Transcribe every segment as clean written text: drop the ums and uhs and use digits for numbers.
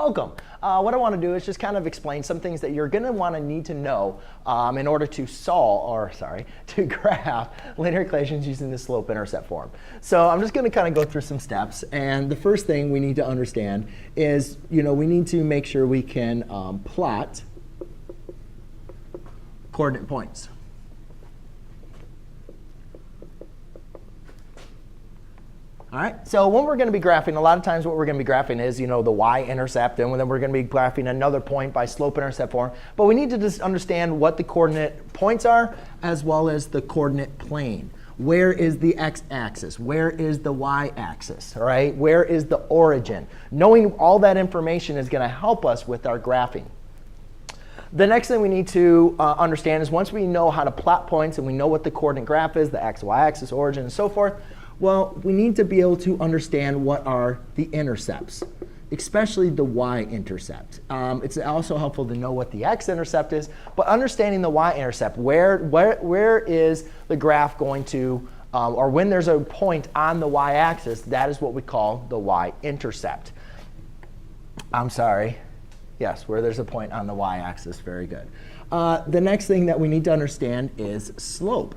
Welcome. What I want to do is just kind of explain some things that you're going to need to know in order to to graph linear equations using the slope-intercept form. So I'm just going to kind of go through some steps. And the first thing we need to understand is, we need to make sure we can plot coordinate points. All right, so when we're going to be graphing, a lot of times what we're going to be graphing is, the y-intercept, and then we're going to be graphing another point by slope-intercept form. But we need to just understand what the coordinate points are, as well as the coordinate plane. Where is the x-axis? Where is the y-axis? All right, where is the origin? Knowing all that information is going to help us with our graphing. The next thing we need to understand is once we know how to plot points and we know what the coordinate graph is, the x, y-axis, origin, and so forth, well, we need to be able to understand what are the intercepts, especially the y-intercept. It's also helpful to know what the x-intercept is, but understanding the y-intercept, where is the graph going to, or when there's a point on the y-axis, that is what we call the y-intercept. Yes, where there's a point on the y-axis. Very good. The next thing that we need to understand is slope.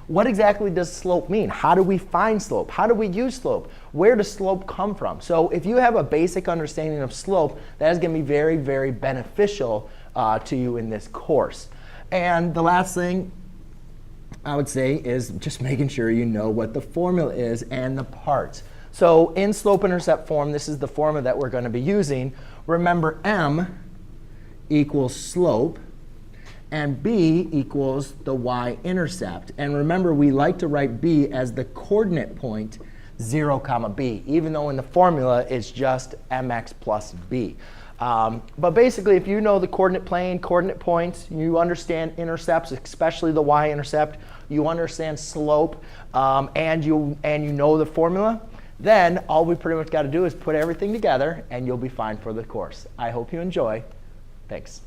What exactly does slope mean? How do we find slope? How do we use slope? Where does slope come from? So if you have a basic understanding of slope, that is going to be very, very beneficial to you in this course. And the last thing I would say is just making sure you know what the formula is and the parts. So in slope-intercept form, this is the formula that we're going to be using. Remember, m equals slope, and b equals the y-intercept. And remember, we like to write b as the coordinate point 0, b, even though in the formula it's just mx plus b. But basically, if you know the coordinate plane, coordinate points, you understand intercepts, especially the y-intercept, you understand slope, and you know the formula, then all we pretty much got to do is put everything together, and you'll be fine for the course. I hope you enjoy. Thanks.